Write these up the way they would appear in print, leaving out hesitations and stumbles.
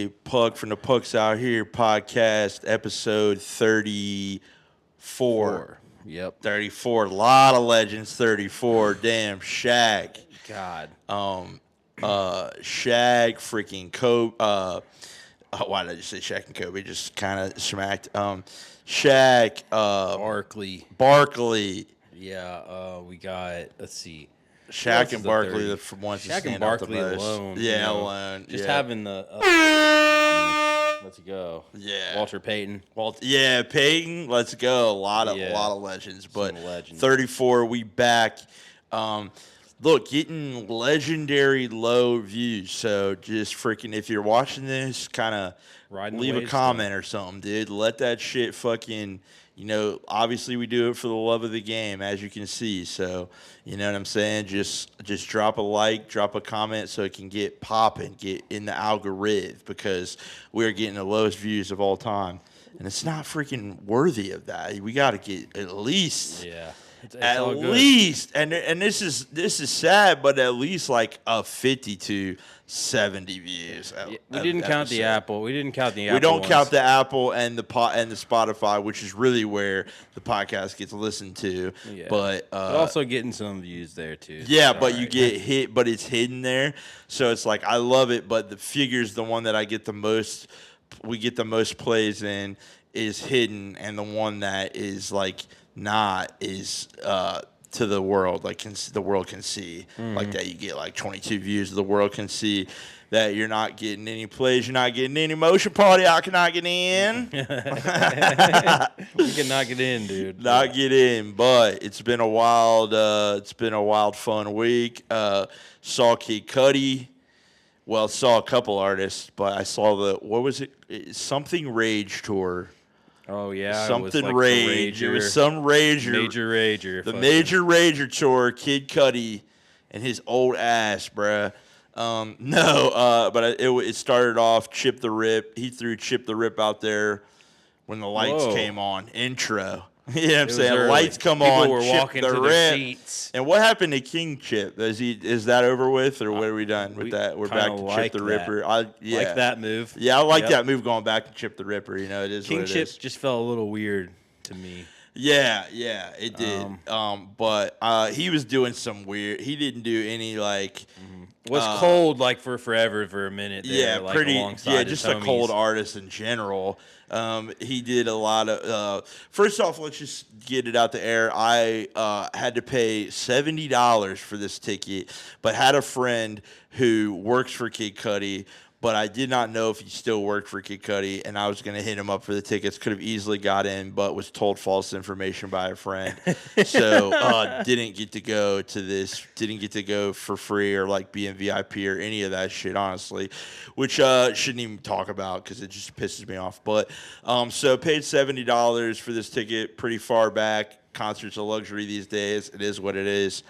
boy Pug from the Pucks Out Here podcast, episode 34. Yep. 34. A lot of legends. 34. Damn, Shaq. God. Shaq, freaking Kobe. Why did I just say Shaq and Kobe? Just kind of smacked. Shaq. Barkley. Yeah. We got. Let's see. Shaq and Barkley, the ones that stand out the most. Alone. Yeah, alone. Just yeah. having the. Let's go. Yeah. Walter Payton. Yeah, Payton. Let's go. A lot of legends. But legends. 34, we back. Look, getting legendary low views. So just freaking, if you're watching this, kind of leave a comment or something, dude. Let that shit fucking. Obviously we do it for the love of the game, as you can see. So, you know what I'm saying? Just drop a like, drop a comment so it can get popping, get in the algorithm, because we're getting the lowest views of all time. And it's not freaking worthy of that. We got to get at least. Yeah. It's at least, and this is sad, but at least like a 50 to 70 views. We didn't count the Apple. We didn't count the Apple. We don't count the Apple and the Spotify, which is really where the podcast gets listened to. Yeah. But also getting some views there too. Yeah, but you get hit, but it's hidden there. So it's like I love it, but the figure's the one that I get the most. We get the most plays in is hidden, and the one that is like. Not is to the world, like the world can see like that. You get like 22 views, the world can see that you're not getting any plays, you're not getting any motion party. I cannot get in. We cannot get in, dude. Not get in, but it's been a wild, fun week. Saw Kid Cudi. Well, saw a couple artists, but I saw what was it? Something Rage tour. Oh, yeah. Something Rage. It was some Rager. Major Rager. The Major Rager tour, Kid Cudi and his old ass, bruh. But it started off Chip the Rip. He threw Chip the Rip out there when the lights came on. Intro. You know what I'm saying? Early. Lights come People on, were Chip walking the to Rip. their seats. And what happened to King Chip? Is that over with, or what are we done with that? We're back to Chip the Ripper. Like that move. Yeah, I like that move going back to Chip the Ripper. It is King what it Chip is. just felt a little weird to me. Yeah, it did. But he was doing some weird. He didn't do any like. Was cold like for forever for a minute. There, yeah, like pretty. Alongside Yeah, his just homies. a cold artist in general. He did a lot of. First off, let's just get it out the air. I had to pay $70 for this ticket, but had a friend who works for Kid Cudi. But I did not know if he still worked for Kid Cudi, and I was going to hit him up for the tickets. Could have easily got in, but was told false information by a friend. So didn't get to go to this. Didn't get to go for free or like be in VIP or any of that shit, honestly, which shouldn't even talk about because it just pisses me off. But so paid $70 for this ticket, pretty far back. Concerts a luxury these days. It is what it is.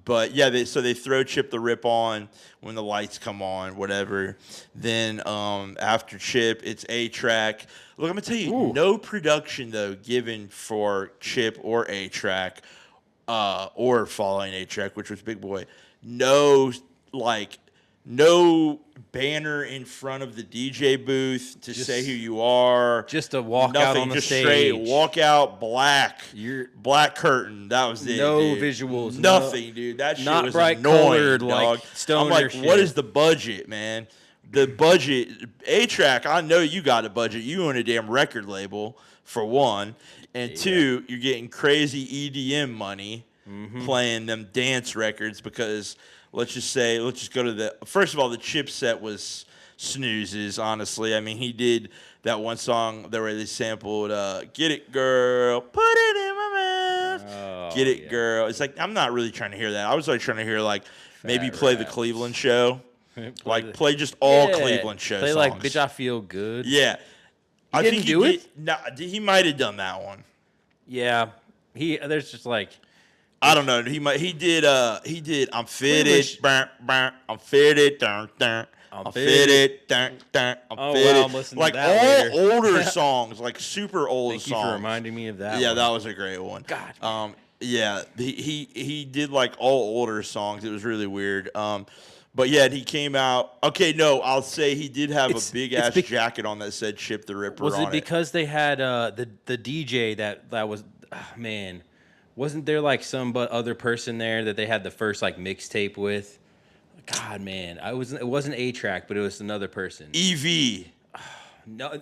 But yeah, they throw Chip the Rip on when the lights come on, whatever. Then after Chip, it's A-Track. Look, I'm gonna tell you, no production though given for Chip or A-Track, or following A-Track, which was Big Boy. No banner in front of the DJ booth to say who you are. Just a walk out on the just stage. Straight walk out, black curtain. That was it. No dude. Visuals. Nothing, dude. That shit not was bright annoying, colored, dog. like stoner I'm like, shit. what is the budget, man? The budget. A-Track, I know you got a budget. You own a damn record label, for one. And two, you're getting crazy EDM money playing them dance records because... Let's just go to first of all, the Chip set was snoozes, honestly. I mean, he did that one song where they sampled, Get It Girl, Put It in My Mouth, Get It Girl. It's like, I'm not really trying to hear that. I was like trying to hear, like, maybe play the Cleveland show. Play just all Cleveland show play songs. Like, Bitch, I Feel Good. Yeah. I think do it? No, he might have done that one. Yeah. There's just like... I don't know. He did. I'm fitted. I'm fitted. I'm fitted. I'm fitted. Wow, I'm listening like to that all older songs, like super old Thank songs. you for reminding me of that. Yeah, one. that was a great one. God. Yeah, he did like all older songs. It was really weird. But yeah, he came out. Okay, no, I'll say he did have a big ass jacket on that said "Chip the Ripper" Was on it because they had the DJ that was man? Wasn't there like some other person there that they had the first like mixtape with? God, man, it wasn't A-Track, but it was another person. EV. No,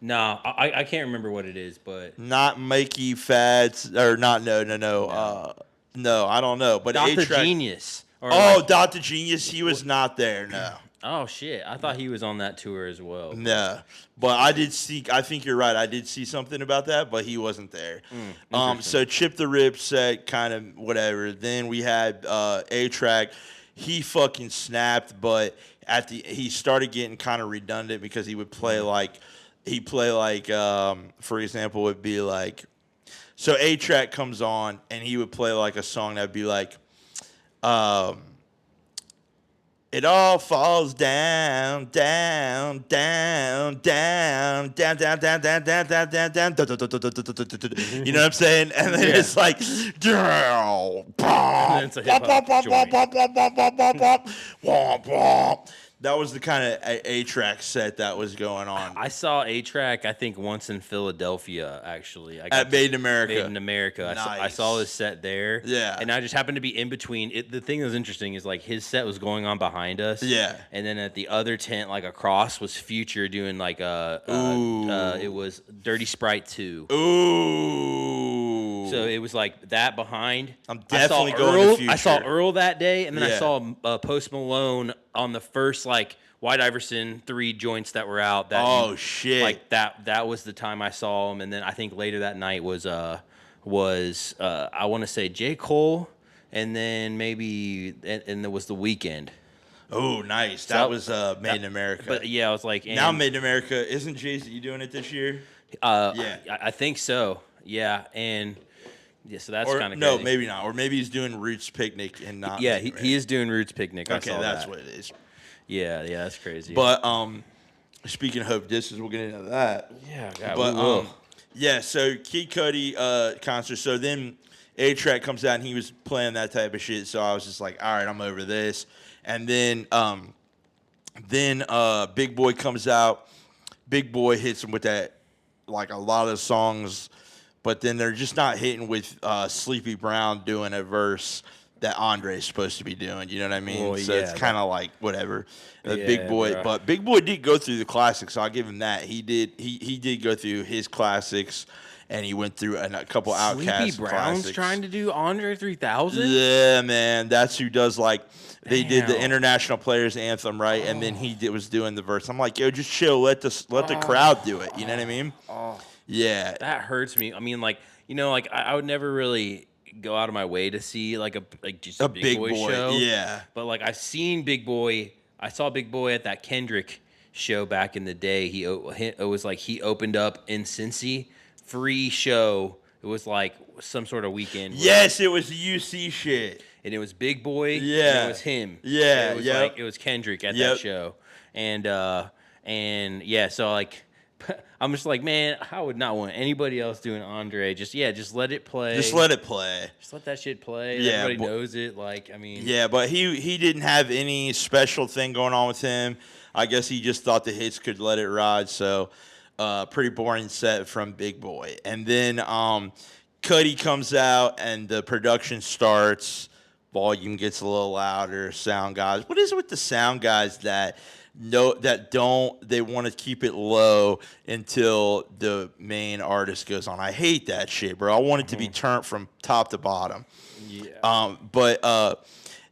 no, I can't remember what it is, but Not Mikey Fads or not. No. No, I don't know. But Dot the A-Track. Genius. Or Oh, Dot the Genius. He was not there. No. Oh shit! I thought he was on that tour as well. No, but I did see. I think you're right. I did see something about that, but he wasn't there. So Chip the Rip said kind of whatever. Then we had A-Track. He fucking snapped, but he started getting kind of redundant because he would play for example, would be like, so A-Track comes on and he would play like a song that'd be like, it all falls down, down, down, down, down, down, down, down, down, down, down, down. You know what I'm saying? And then it's like, that was the kind of A-Track set that was going on. I saw A-Track, I think, once in Philadelphia, actually. At Made in America. Made in America. Nice. I saw his set there. Yeah. And I just happened to be in between. The thing that was interesting is, like, his set was going on behind us. Yeah. And then at the other tent, like, across was Future doing, like, it was Dirty Sprite 2. Ooh. So it was, like, that behind. I'm definitely going to Future. I saw Earl that day, and then I saw Post Malone on the first like White Iverson 3 joints that were out. Shit! Like that was the time I saw him, and then I think later that night was I want to say J. Cole, and then maybe and there was The Weeknd. Oh, nice! That was Made in America. But yeah, I was like, now Made in America. Isn't Jay-Z doing it this year? I think so. Yeah, and. Yeah, so that's kind of no, maybe not, or maybe he's doing Roots Picnic and not. Yeah, he is doing Roots Picnic. Okay, that's what it is. Yeah, that's crazy. But speaking of Hope Distance, we'll get into that. Yeah, God, but yeah. So Kid Cudi concert. So then A-Track comes out and he was playing that type of shit. So I was just like, all right, I'm over this. And then Big Boy comes out. Big Boy hits him with that, like a lot of songs. But then they're just not hitting with Sleepy Brown doing a verse that Andre's supposed to be doing. You know what I mean? Well, so it's kind of like whatever. Big Boy, bro. But Big Boy did go through the classics. So I'll give him that. He did go through his classics, and he went through a couple Outkast classics. Sleepy Brown's trying to do Andre 3000? Yeah, man. That's who does like. They did the International Players Anthem, right? And then he was doing the verse. I'm like, yo, just chill. Let the crowd do it. You know what I mean? Yeah. That hurts me. I mean, like, you know, like I would never really go out of my way to see like just a Big Boy show. Yeah. But like I've seen Big Boy. I saw Big Boy at that Kendrick show back in the day. It was like he opened up in Cincy, free show. It was like some sort of weekend. Yes, it was the UC shit. And it was Big Boy. Yeah. And it was him. Yeah. And it was Kendrick at that show. And yeah, so like I'm just like, man, I would not want anybody else doing Andre. Just let it play. Just let it play. Just let that shit play. Yeah, everybody knows it. Like, I mean. Yeah, but he didn't have any special thing going on with him. I guess he just thought the hits could let it ride. So, pretty boring set from Big Boy. And then Cudi comes out and the production starts. Volume gets a little louder. Sound guys. What is it with the sound guys that they want to keep it low until the main artist goes on? I hate that shit, bro. I want it to be turned from top to bottom. Yeah.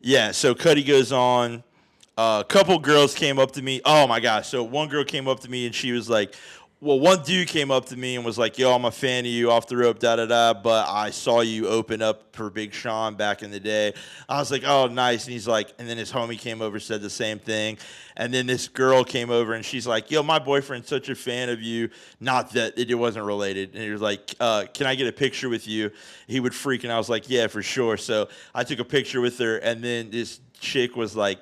Yeah, so Cudi goes on. A couple girls came up to me. Oh my gosh. So one girl came up to me and she was like, well, one dude came up to me and was like, yo, I'm a fan of you, off the rope, da-da-da, but I saw you open up for Big Sean back in the day. I was like, oh, nice. And he's like, and then his homie came over, said the same thing. And then this girl came over and she's like, yo, my boyfriend's such a fan of you. Not that it wasn't related. And he was like, can I get a picture with you? He would freak. And I was like, yeah, for sure. So I took a picture with her. And then this chick was like,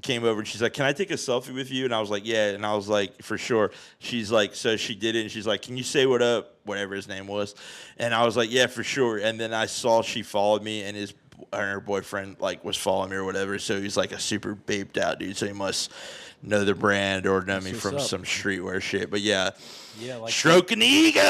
came over and she's like, can I take a selfie with you? And I was like, yeah. And I was like, for sure. She's like, so she did it. And she's like, can you say what up? Whatever his name was. And I was like, yeah, for sure. And then I saw she followed me and her boyfriend like was following me or whatever. So he's like a super babed out dude. So he must know the brand or know me what's from up. some streetwear shit. But yeah, Yeah, like stroking the ego.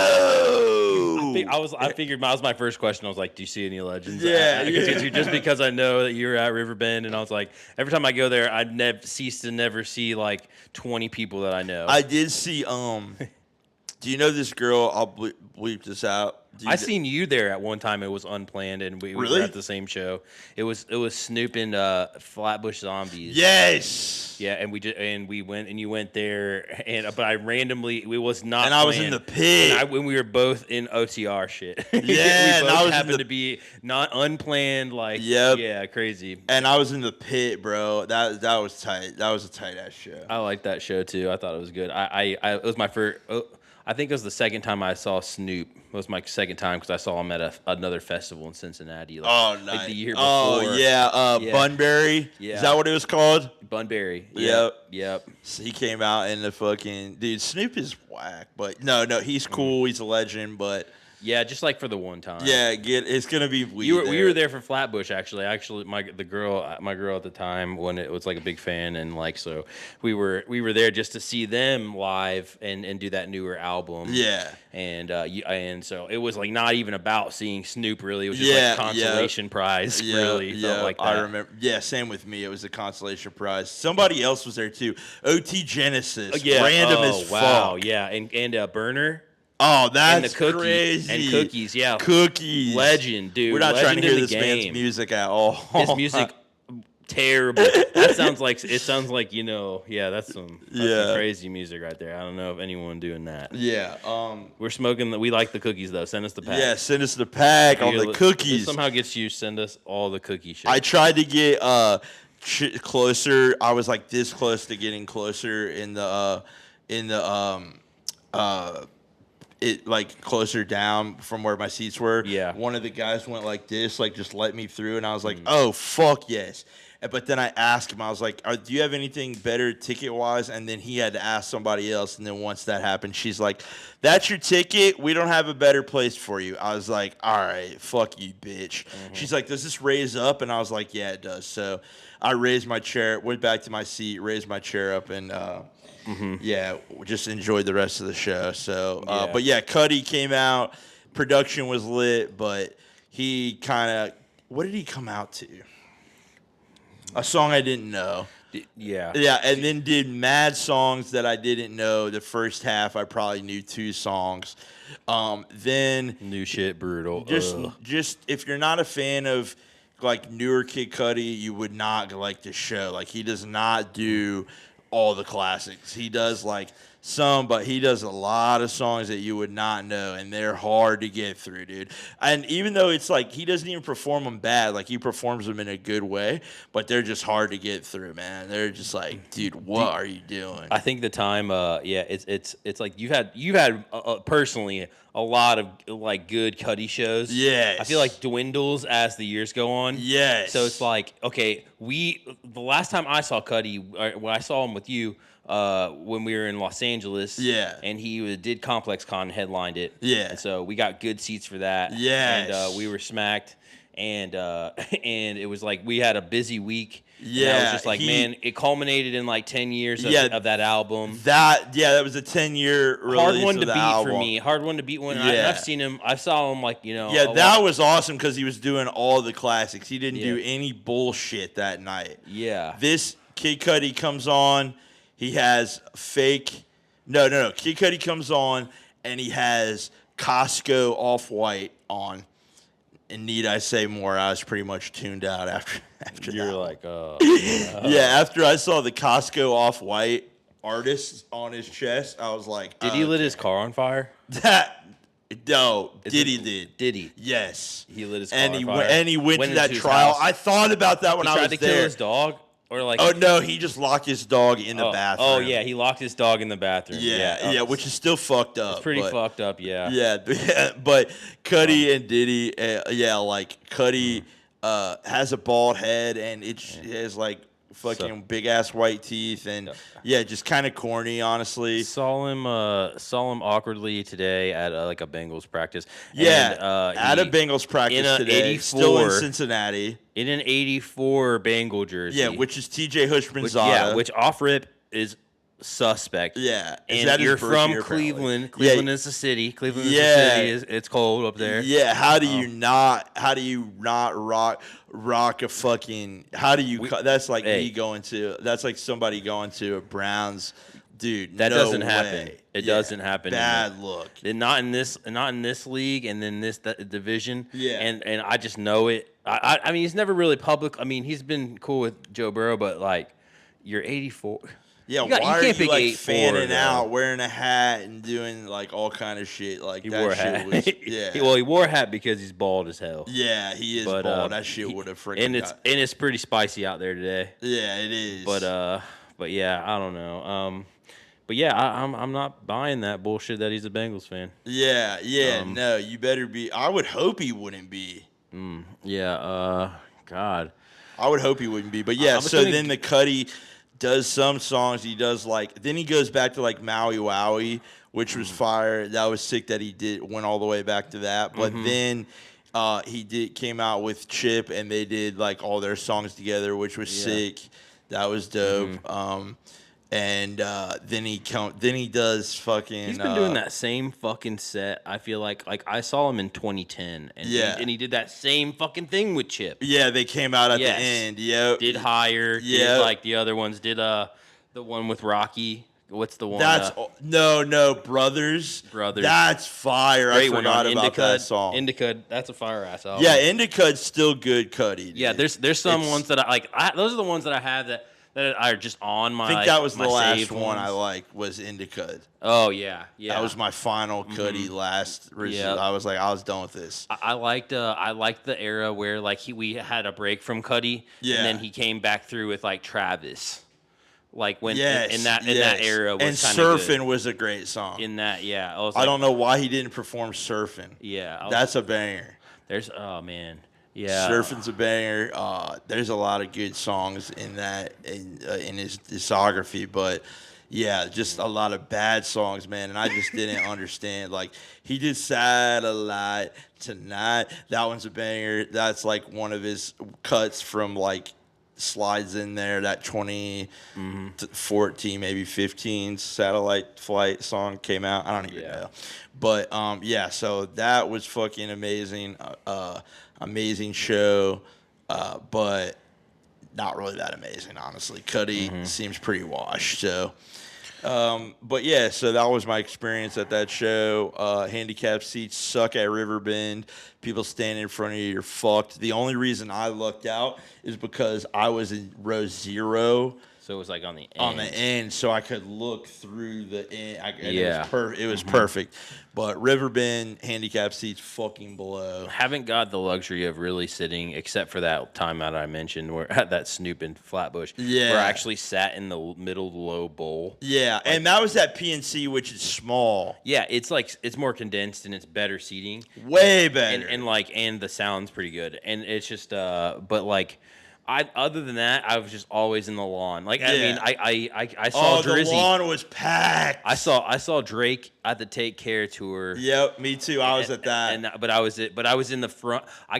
I figured that was my first question. I was like, "Do you see any legends?" Yeah, Just because I know that you're at Riverbend, and I was like, every time I go there, I never cease to never see like 20 people that I know. I did see. Do you know this girl? I'll bleep this out. I seen you there at one time. It was unplanned, and we Really? were at the same show. It was Snoop and Flatbush Zombies. Yes. Yeah, and we went, and you went there, and but I randomly it was not. And I was in the pit. And when we were both in OTR shit. Yeah, we and both I was happened to be not unplaned. Like, Yep. yeah, crazy. And I was in the pit, bro. That was tight. That was a tight ass show. I liked that show too. I thought it was good. I it was my first. I think it was the second time I saw Snoop. It was my second time because I saw him at another festival in Cincinnati. Nice. Like the year before. Oh, yeah. Bunbury. Yeah. Is that what it was called? Bunbury. Yep. So he came out in the fucking... Dude, Snoop is whack. But no, he's cool. He's a legend, but... Yeah, just like for the one time. Yeah, it's gonna be weed. We were there for Flatbush actually. My girl at the time when it was like a big fan, and like so we were there just to see them live and do that newer album. Yeah. And so it was like not even about seeing Snoop really. It was just like a consolation prize. Really felt like that. I remember. Yeah, same with me. It was a consolation prize. Somebody else was there too. OT Genesis. Yeah. Random as wow. fuck. Yeah. And Burner. Oh, that's and the cookie, crazy. And Cookies, yeah. Cookies. Legend, dude. We're not Legend trying to hear in this the man's game. music at all. His music, terrible. It sounds like that's some crazy music right there. I don't know if anyone doing that. Yeah. We're smoking. We like the cookies though. Send us the pack. Yeah, send us the pack on the cookies. If somehow gets you, send us all the cookie shit. I tried to get closer. I was like this close to getting closer in the it like closer down from where my seats were. Yeah. One of the guys went like this, like just let me through, and I was like, oh fuck yes. But then I asked him, I was like, do you have anything better ticket wise? And then he had to ask somebody else. And then once that happened, she's like, that's your ticket. We don't have a better place for you. I was like, all right, fuck you, bitch. Mm-hmm. She's like, does this raise up? And I was like, yeah, it does. So I raised my chair, went back to my seat, raised my chair up, and yeah, just enjoyed the rest of the show. So, but yeah, Cudi came out. Production was lit, but he kind of, what did he come out to? A song I didn't know. Yeah. Yeah, and then did mad songs that I didn't know. The first half, I probably knew 2 songs. Then new shit, brutal. Just if you're not a fan of like newer Kid Cudi, you would not like the show. Like he does not do all the classics. He does like some, but he does a lot of songs that you would not know, and they're hard to get through, dude. And even though it's like he doesn't even perform them bad, like he performs them in a good way, but they're just hard to get through, man. They're just like, dude, what are you doing? I think the time, it's like you've had personally a lot of like good Cudi shows. Yes. I feel like dwindles as the years go on. Yes. So it's like, okay, the last time I saw Cudi, when I saw him with you, when we were in Los Angeles. Yeah. And he did Complex Con and headlined it. Yeah. And so we got good seats for that. Yes. And we were smacked. And it was like we had a busy week. Yeah. And I was just like, man, it culminated in like 10 years of that album. That was a 10-year release. Hard one to beat album. For me. Hard one to beat when I've seen him. I saw him like, Yeah, that was awesome because he was doing all the classics. He didn't do any bullshit that night. Yeah. This Kid Cudi comes on. He has fake. No. Kid Cudi comes on and he has Costco Off-White on. And need I say more? I was pretty much tuned out after You're that. like, yeah, after I saw the Costco Off-White artist on his chest, I was like, did he lit his car on fire? Did. Did he? Yes. He lit his car on fire. And he went to that into his trial. house. I thought about that when I was tried to kill his dog? Or like, oh no, he just locked his dog in the bathroom. Oh yeah, he locked his dog in the bathroom. Yeah, which is still fucked up. It's pretty fucked up, yeah. Yeah, but Cudi and Diddy, like Cudi has a bald head and it has like fucking big ass white teeth, and yeah, just kind of corny, honestly. Saw him awkwardly today at like a Bengals practice. Yeah, and, at a he Bengals practice in a today, 84 still in Cincinnati. in an 84 Bengal jersey. Yeah, which is TJ Hushmanzada. Which off rip is suspect. Yeah, and you're from Cleveland. Apparently. Cleveland is the city. Cleveland is the city. It's cold up there. Yeah, how do you not rock a fucking? How do you? That's like me going to. That's like somebody going to a Browns. Dude, that no doesn't way. happen. It doesn't happen. Bad look. And not in this league, and then this division. Yeah. And I just know it. I mean, he's never really public. I mean, he's been cool with Joe Burrow, but like, you're 84. Yeah, why are you like 8'4", fanning out, wearing a hat, and doing like all kind of shit? Like he that wore a shit hat. was. Yeah. He wore a hat because he's bald as hell. Yeah, he is bald. That shit would have freaking. And it's pretty spicy out there today. Yeah, it is. But yeah, I don't know. But yeah, I'm not buying that bullshit that he's a Bengals fan. Yeah, no, you better be. I would hope he wouldn't be. God. I would hope he wouldn't be. But yeah, then the Cudi does some songs. He does then he goes back to like Maui Wowie, which was fire. That was sick that he went all the way back to that. But then he came out with Chip, and they did like all their songs together, which was sick. That was dope. And then he does fucking. He's been doing that same fucking set. I feel like I saw him in 2010, and he did that same fucking thing with Chip. Yeah, they came out at the end. Yep. Did Higher. Did like the other ones. Did the one with Rocky. What's the one? That's no Brothers. That's fire. I forgot about that song. Indica. That's a fire ass album. Yeah, Indica's still good, Cudi. Dude. Yeah, there's some ones that I like. Those are the ones that I have that are just on my. I think that was the last one ones. I liked was Indica. Oh yeah. That was my final Cudi last. Yeah. I was done with this. I liked the era where like we had a break from Cudi, and then he came back through with like Travis. Like when in that era was and Surfin' was a great song. In that, I don't know why he didn't perform Surfin'. Yeah, that's a banger. Man. Yeah, Surfin's a banger. There's a lot of good songs in that in his discography, but yeah, just a lot of bad songs, man. And I just didn't understand. Like he did "Satellite Tonight." That one's a banger. That's like one of his cuts from like slides in there. That 2014, maybe 15 Satellite Flight song came out. I don't even know, but yeah. So that was fucking amazing. Amazing show, but not really that amazing, honestly. Cudi seems pretty washed, so. But yeah, so that was my experience at that show. Handicap seats suck at Riverbend. People standing in front of you, you're fucked. The only reason I lucked out is because I was in row 0. So it was like on the end. On the end, so I could look through the end. It was perfect. But Riverbend handicap seats fucking below. Haven't got the luxury of really sitting, except for that timeout I mentioned, where at that Snoop and Flatbush. Yeah. Where I actually sat in the middle low bowl. Yeah, and that was at PNC, which is small. Yeah, it's more condensed and it's better seating. Way better. And the sound's pretty good. And it's just but like. Other than that, I was just always in the lawn. Like I mean, I saw Drizzy. The lawn was packed. I saw Drake at the Take Care tour. Yep, me too. I was at that. But I was in the front. I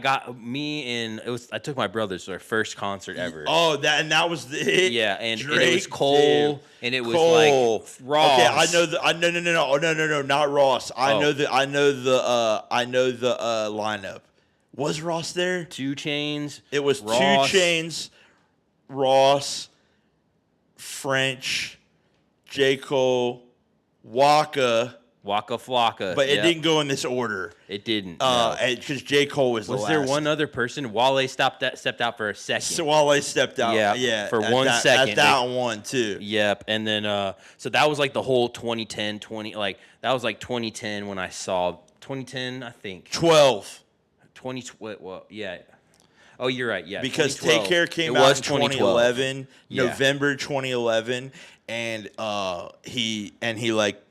took my brothers to their first concert ever. Oh, that was it. Yeah, and Drake, it was Cole, and it was Cole. Like Ross. Okay, I know no, not Ross. I know the lineup. Was Ross there? 2 Chainz. It was Ross. 2 Chainz, Ross, French, J. Cole, Waka Flocka. But it didn't go in this order. It didn't. Because J. Cole was the last. Was there one other person? Wale stepped out for a second. So Wale stepped out. Yeah. For 1 second. At that one, too. Yep. And then, so that was like the whole 2010, that was like 2010 when I saw, 2010, I think. 12. 2012. Well, yeah. Oh, you're right. Yeah. Because Take Care came out in 2011, November 2011, and he like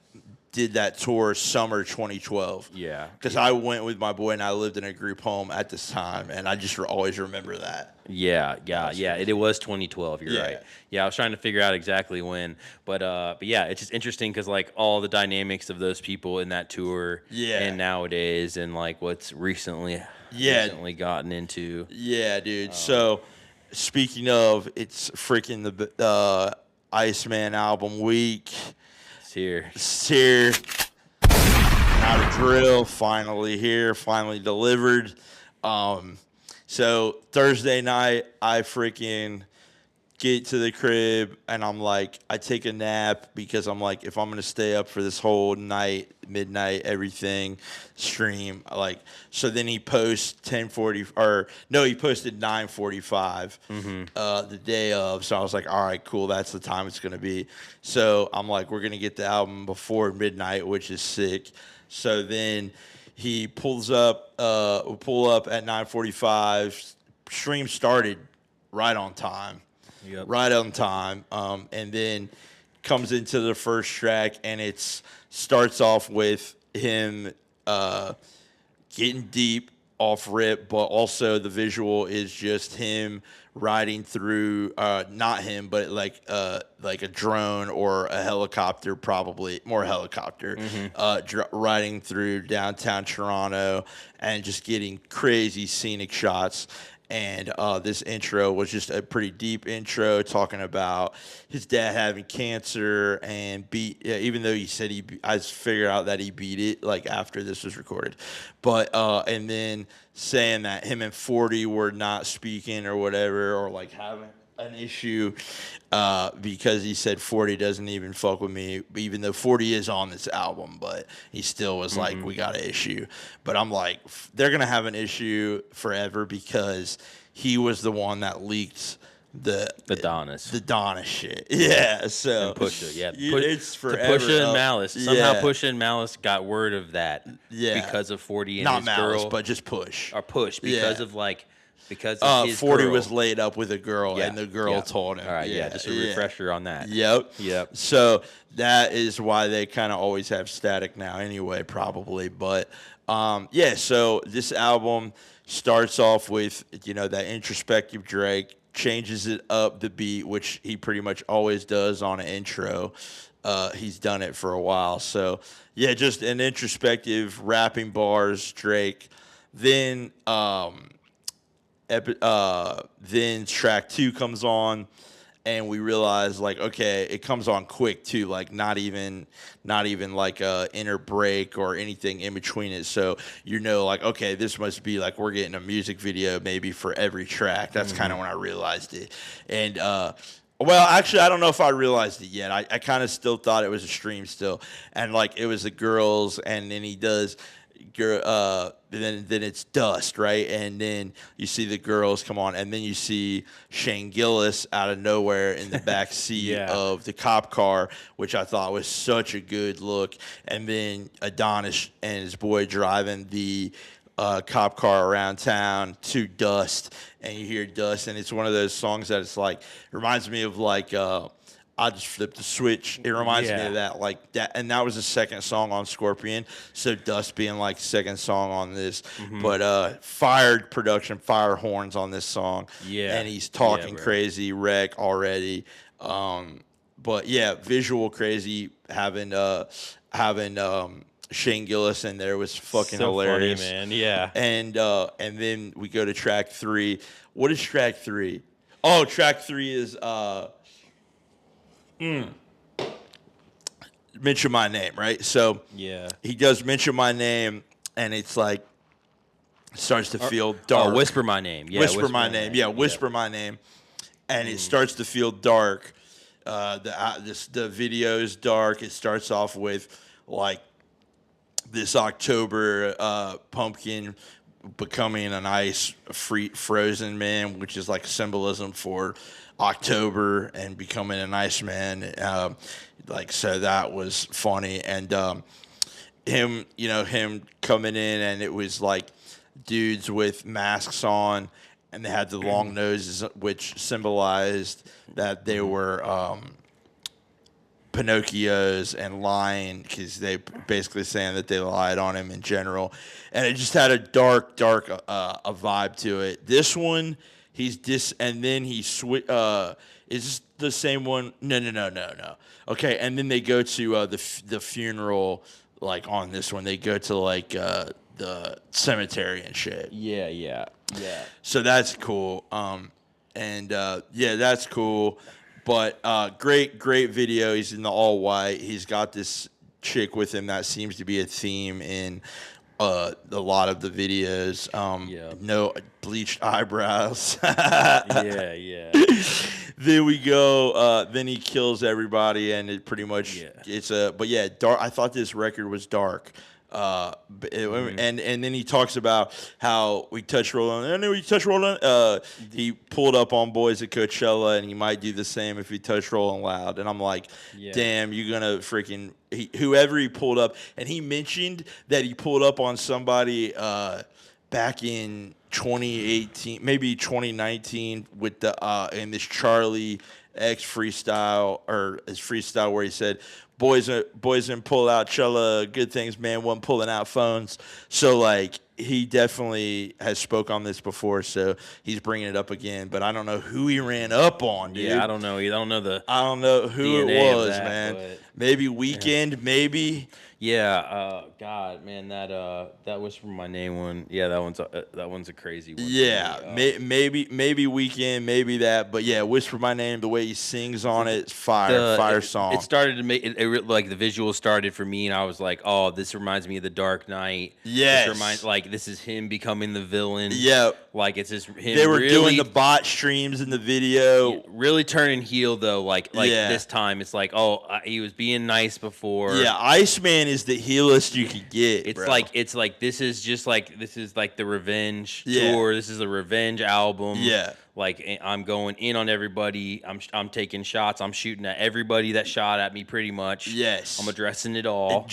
did that tour summer 2012. Yeah. Because I went with my boy and I lived in a group home at this time, and I just always remember that. Yeah. It was 2012. You're Yeah. right. Yeah, I was trying to figure out exactly when, but yeah, it's just interesting because like all the dynamics of those people in that tour, Yeah. and nowadays, and like what's recently gotten into. Yeah, dude. So, speaking of, it's freaking the Iceman album week. It's here. It's here. How to drill. Finally here. Finally delivered. So Thursday night, I freaking get to the crib and I'm like, I take a nap because I'm like, if I'm gonna stay up for this whole night, midnight, everything, stream, like. So then he posts 10:40, or no, he posted 9:45, the day of. So I was like, all right, cool, that's the time it's gonna be. So I'm like, we're gonna get the album before midnight, which is sick. So then he pull up at 9:45. Stream started right on time. Yep. Right on time, and then comes into the first track, and it starts off with him getting deep off rip, but also the visual is just him riding through, not him, but like a drone or a helicopter, probably more helicopter, riding through downtown Toronto and just getting crazy scenic shots. And this intro was just a pretty deep intro, talking about his dad having cancer and even though he said I figured out that he beat it like after this was recorded, but and then saying that him and 40 were not speaking or whatever, or like having an issue, because he said 40 doesn't even fuck with me, even though 40 is on this album, but he still was like, we got an issue. But I'm like, they're gonna have an issue forever because he was the one that leaked the Donis shit. Yeah, so And Pusha, yeah, it's forever. Pusha and Malice. Somehow Pusha and Malice got word of that. Yeah, because of 40 and not his Malice, girl, but just Push or Push because of like. Because of his 40 girl. was laid up with a girl, and the girl told him. All right, just a refresher on that. Yep. So that is why they kind of always have static now anyway, probably. But, so this album starts off with, that introspective Drake, changes it up the beat, which he pretty much always does on an intro. He's done it for a while. So, just an introspective rapping bars, Drake. Then track 2 comes on, and we realize like, okay, it comes on quick too, like not even like a inner break or anything in between it. So like, okay, this must be like we're getting a music video maybe for every track. That's kind of when I realized it. And well, actually, I don't know if I realized it yet. I kind of still thought it was a stream still, and like it was the girls, and then he does. Then it's Dust, right? And then you see the girls come on, and then you see Shane Gillis out of nowhere in the back seat of the cop car, which I thought was such a good look. And then Adonis and his boy driving the cop car around town to Dust, and you hear Dust, and it's one of those songs that it's like, it reminds me of like I just flipped the switch. It reminds me of that, like that, and that was the second song on Scorpion. So Dust being like second song on this, but fired production, fire horns on this song. Yeah, and he's talking crazy wreck already. But visual crazy, having Shane Gillis in there was fucking hilarious, funny, man. Yeah, and then we go to track 3. What is track 3? Oh, track 3 is Mention My Name, right? So he does Mention My Name, and it's like starts to feel dark. Whisper My Name. Yeah, Whisper My Name. Yeah, Whisper My Name, and it starts to feel dark. The video is dark. It starts off with like this October pumpkin becoming an ice frozen man, which is like symbolism for October and becoming an Iceman. So that was funny. And him coming in, and it was like dudes with masks on, and they had the long noses, which symbolized that they were Pinocchios and lying because they basically saying that they lied on him in general, and it just had a dark a vibe to it. This one, and then he is this the same one? No. Okay, and then they go to the funeral. Like on this one, they go to like the cemetery and shit. Yeah. So that's cool. Yeah, that's cool. But great video. He's in the all white. He's got this chick with him that seems to be a theme in a lot of the videos. No bleached eyebrows. Yeah. Then we go. Then he kills everybody, and it pretty much it's a. But yeah, dark. I thought this record was dark. And then he talks about how we touch rolling, and then we touch rolling. He pulled up on boys at Coachella, and he might do the same if he touched Rolling Loud. And I'm like, damn, you're gonna freaking whoever he pulled up. And he mentioned that he pulled up on somebody back in 2018, maybe 2019, with the in this Charlie X freestyle or his freestyle where he said, boys and pull out Chella, good things, man, one pulling out phones. So like he definitely has spoke on this before, so he's bringing it up again. But I don't know who he ran up on, dude. Yeah, I don't know either. I don't know who DNA it was, that, man. but Maybe Weekend, maybe. Yeah, God, man, that was from my name one. Yeah, that one's a crazy one. Yeah, maybe Weekend, maybe that, but yeah, Whisper My Name. The way he sings on it's fire song. It started to make it like the visual started for me, and I was like, oh, this reminds me of The Dark Knight. Yes, this is him becoming the villain. Yeah, like it's just him. They were doing the bot streams in the video, really turning heel though. Like this time, it's like, he was being nice before. Yeah, Iceman is the heelest you could get. It's bro. like this is like the revenge tour. This is the revenge album. Yeah. Like I'm going in on everybody. I'm taking shots. I'm shooting at everybody that shot at me pretty much. Yes. I'm addressing it all.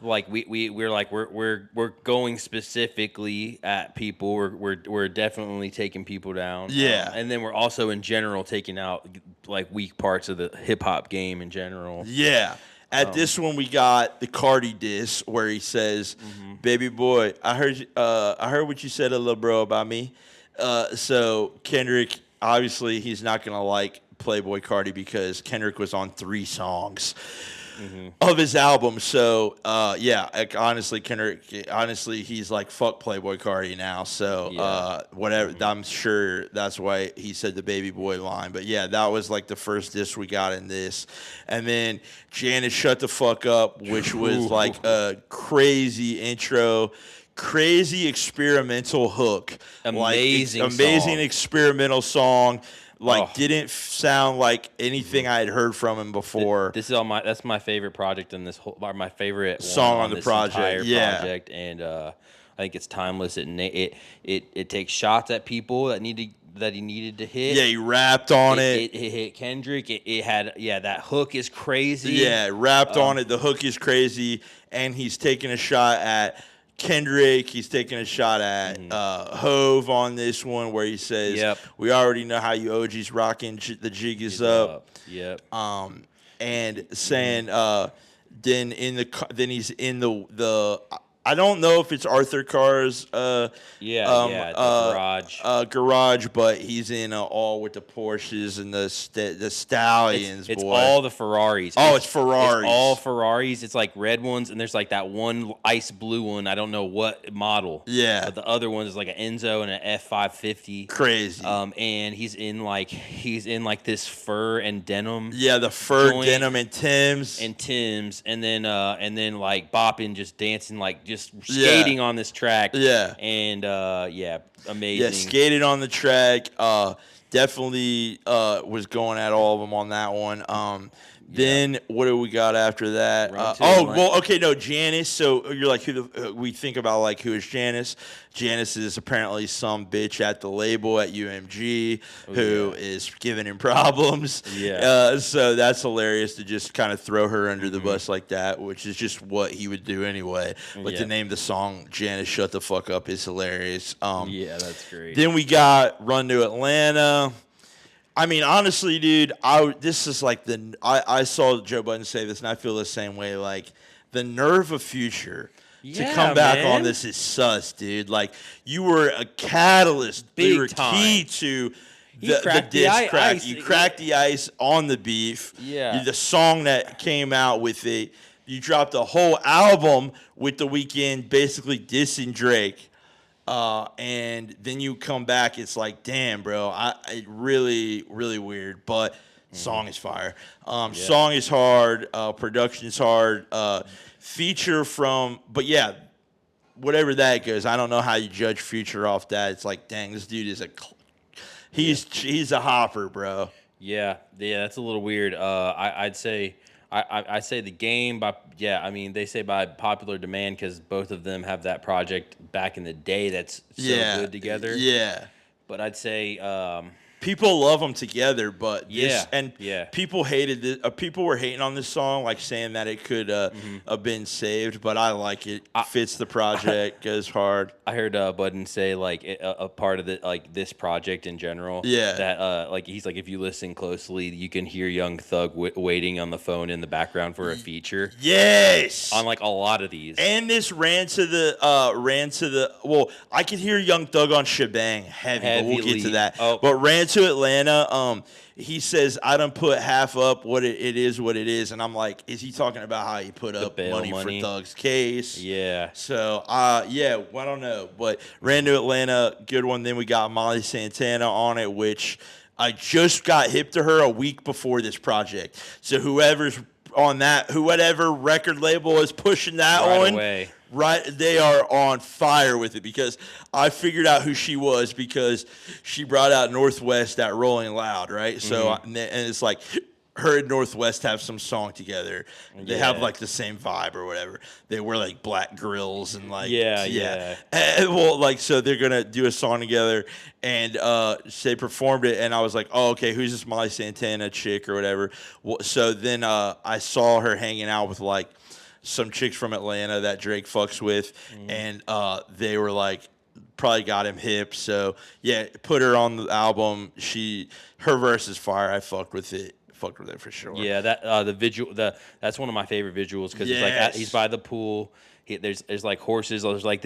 Like we're going specifically at people. We're definitely taking people down. Yeah. And then we're also in general taking out like weak parts of the hip hop game in general. Yeah. At this one, we got the Cardi diss where he says, "Baby boy, I heard what you said a little bro about me." So Kendrick, obviously, he's not gonna like Playboy Cardi because Kendrick was on 3 songs of his album. So honestly, Kendrick, he's like fuck Playboy Cardi now. So whatever. I'm sure that's why he said the baby boy line. But yeah, that was like the first diss we got in this. And then Janice Shut the Fuck Up, which was like a crazy intro. Crazy experimental hook. Amazing experimental song. Didn't sound like anything I had heard from him before. That's my favorite project in this whole, my favorite song on the this project. Project, and I think it's timeless. It takes shots at people that he needed to hit. Yeah, he rapped on it. It hit Kendrick. It had that hook is crazy. Yeah, rapped on it. The hook is crazy, and he's taking a shot at Kendrick. He's taking a shot at Hove on this one where he says, "We already know how you OGs rocking. The jig is up." Yep. And saying, then he's in the I don't know if it's Arthur Carr's garage, but he's in all with the Porsches and the stallions. It's all the Ferraris. It's Ferraris. It's all Ferraris. It's like red ones, and there's like that one ice blue one. I don't know what model. Yeah. But the other one is like an Enzo and an F550. Crazy. And he's in like this fur and denim. Yeah, the fur, denim, and Timbs. And then like bopping, just dancing, like just skating on this track. Yeah. And amazing. Yeah, skated on the track. Definitely was going at all of them on that one. Then what do we got after that? Janice. So you're like, we think about like who is Janice? Janice is apparently some bitch at the label at UMG who is giving him problems. Yeah. So that's hilarious to just kind of throw her under the bus like that, which is just what he would do anyway. But to name the song Janice Shut the Fuck Up is hilarious. That's great. Then we got Run to Atlanta. I mean, honestly, dude, this is like I saw Joe Budden say this, and I feel the same way. Like the nerve of Future to come Yeah, back on man. this is sus, dude. Like you were a catalyst, you Big were key time. to He the cracked the diss crack. ice. You cracked the ice on the beef. Yeah. The song that came out with it. You dropped a whole album with The Weeknd, basically dissing Drake. And then you come back, it's like, damn, bro, it really, really weird. But song is fire. Yeah. Song is hard. Production is hard. Feature from, but yeah, whatever that goes. I don't know how you judge Future off that. It's like, dang, this dude is he's a hopper, bro. Yeah, yeah, that's a little weird. I'd say I say the game by I mean they say by popular demand because both of them have that project back in the day that's so good together. Yeah. But I'd say People love them together, but yeah. people hated this. People were hating on this song, like saying that it could have been saved. But I like it. Fits the project, goes hard. I heard Budden say like a part of this project in general. Yeah. That like he's like if you listen closely, you can hear Young Thug waiting on the phone in the background for a feature. Yes. On like a lot of these. And this ran to the. Well, I could hear Young Thug on Shebang heavy, but we'll get to that. Oh. But ran to Atlanta. He says I done put half up. What it is, and I'm like, is he talking about how he put up money for Thug's case? Yeah. So yeah, well, I don't know, but ran to Atlanta, good one. Then we got Molly Santana on it, which I just got hip to her a week before this project. So whoever's on that, whatever record label is pushing that right on, away. right, they are on fire with it because I figured out who she was because she brought out Northwest at Rolling Loud, right? So and it's like her and Northwest have some song together. They have like the same vibe or whatever. They wear like black grills and like yeah. And, well, like so they're gonna do a song together, and they performed it, and I was like, oh okay, who's this Molly Santana chick or whatever? Well, so then I saw her hanging out with like some chicks from Atlanta that Drake fucks with, and they were like probably got him hip. So yeah, put her on the album. Her verse is fire. I fucked with it for sure. Yeah, that that's one of my favorite visuals because it's like he's by the pool. There's like horses. There's like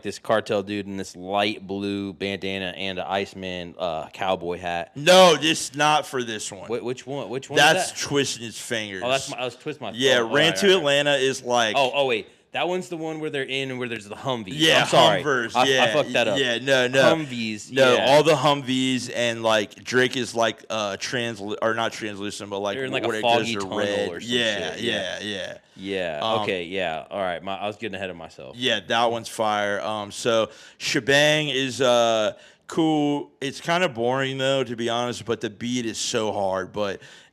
this cartel dude in this light blue bandana and an Iceman cowboy hat. No, this not for this one. Which one? Which one? That's is that? Twisting his fingers. Oh, I was twist my. Yeah, Ran to Atlanta is like. Oh wait. That one's the one where they're in and where there's the Humvees. Yeah, I'm sorry. Humvers. I fucked that up. Yeah, no. Humvees. No, yeah. all the Humvees and like Drake is like not translucent, but like they're in like what a it foggy goes to tunnel red. or some Yeah, shit. yeah. Okay. Yeah. All right. I was getting ahead of myself. Yeah, that one's fire. So Shebang is cool. It's kind of boring though, to be honest, but the beat is so hard,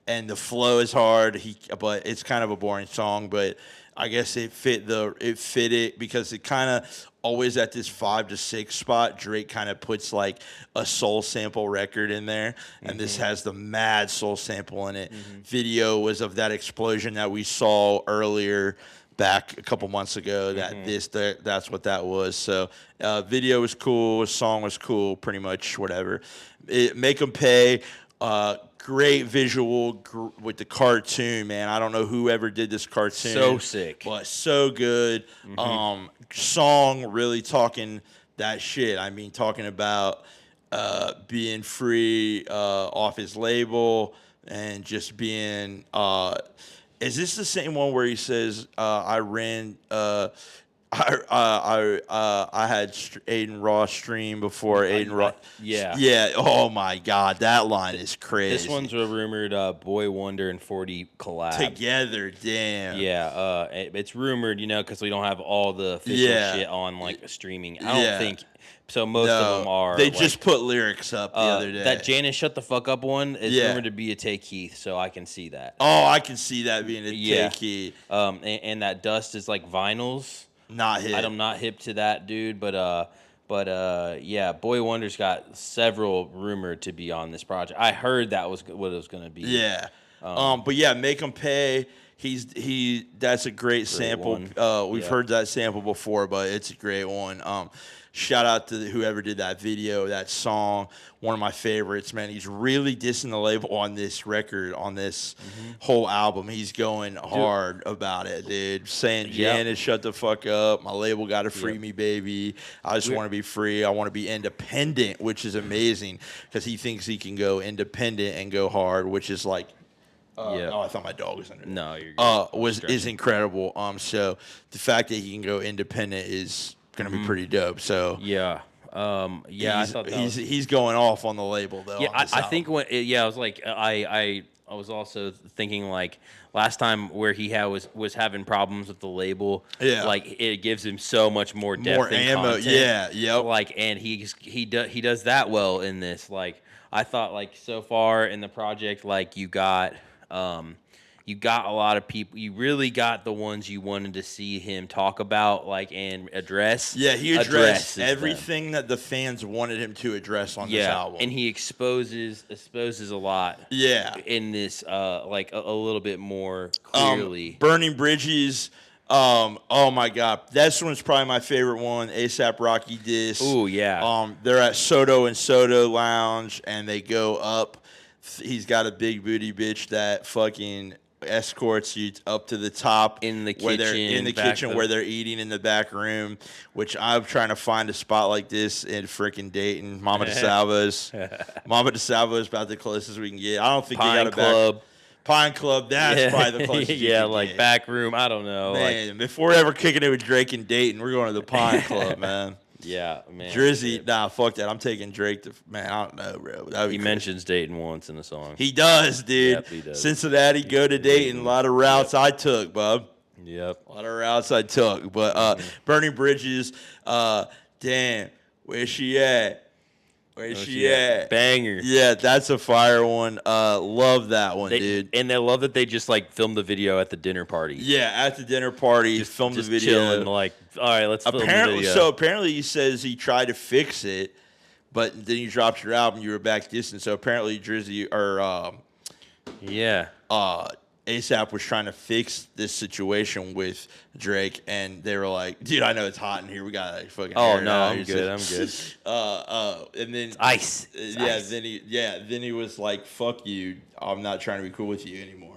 and the flow is hard. But it's kind of a boring song, but I guess it fit it because it kind of always at this 5 to 6 spot. Drake kind of puts like a soul sample record in there, and this has the mad soul sample in it. Video was of that explosion that we saw earlier back a couple months ago. That's what that was. So video was cool, song was cool, pretty much whatever. Make 'em pay. Great visual with the cartoon, man. I don't know whoever did this cartoon. So sick. But so good. Song really talking that shit. I mean, talking about being free off his label and just being is this the same one where he says I ran I had Aiden Ross stream before Aiden Ross. Yeah. Oh my God, that line is crazy. This one's a rumored Boy Wonder and 40 collab together. Damn. Yeah. It's rumored, because we don't have all the official shit on like streaming. I don't think so. Most of them are. They just put lyrics up the other day. That Janice Shut the Fuck Up one is rumored to be a Take Keith, so I can see that. Oh, I can see that being a Take Keith. And that Dust is like vinyls. Not hip. I'm not hip to that, dude. But yeah, Boy Wonder's got several rumored to be on this project. I heard that was what it was gonna be. Yeah. But yeah, Make 'em pay. That's a great sample. one. We've Yeah. heard that sample before, but it's a great one. Shout out to whoever did that video, that song. One of my favorites, man. He's really dissing the label on this record, on this whole album. He's going hard about it, dude. Saying, Janet, shut the fuck up. My label got to free me, baby. I just want to be free. I want to be independent, which is amazing because he thinks he can go independent and go hard, which is like, oh, I thought my dog was under there. No, you're good. Is incredible. So the fact that he can go independent is gonna be pretty dope. So yeah. I thought that he's going off on the label though. Yeah, on this I album. think I was like I was also thinking like last time where he was having problems with the label. Yeah. Like it gives him so much more depth more and ammo. content. Yeah, yep. Like and he does that well in this. Like I thought like so far in the project like you got a lot of people. You really got the ones you wanted to see him talk about, like and address. Yeah, he addressed them. everything that the fans wanted him to address on this album. And he exposes a lot. Yeah, in this, like a little bit more clearly. Burning Bridges. Oh my God, this one's probably my favorite one. ASAP Rocky diss. Oh yeah. They're at Soto and Soto Lounge, and they go up. He's got a big booty bitch that fucking escorts you up to the top in the kitchen where they're eating in the back room, which I'm trying to find a spot like this in freaking Dayton. Mama DeSalvo's. Mama DeSalvo is about the closest we can get. I don't think Pine they got a Club. Pine Club, that's probably the closest you can like get. back room, I don't know. Man, like, if we're ever kicking it with Drake and Dayton, we're going to the Pine Club, man. Yeah, man. Drizzy, nah, fuck that. I'm taking Drake to, man, I don't know, bro. He mentions Dayton once in the song. He does, dude. Yep, he does. Cincinnati, go to Dayton. A lot of routes I took, bub. Yep. A lot of routes I took. But Burning Bridges, damn, where's she at? Where's she at? Banger. Yeah, that's a fire one. Love that one, dude. And I love that they just like filmed the video at the dinner party. Yeah, at the dinner party, filmed the video. Chilling, like, all right, let's film the video. So apparently he says he tried to fix it, but then you dropped your album, you were back distant. So apparently Drizzy or ASAP was trying to fix this situation with Drake, and they were like, "Dude, I know it's hot in here. We gotta like, fucking." Oh no, I'm good. I'm good. And then it's ice. Ice. Then he was like, "Fuck you. I'm not trying to be cool with you anymore."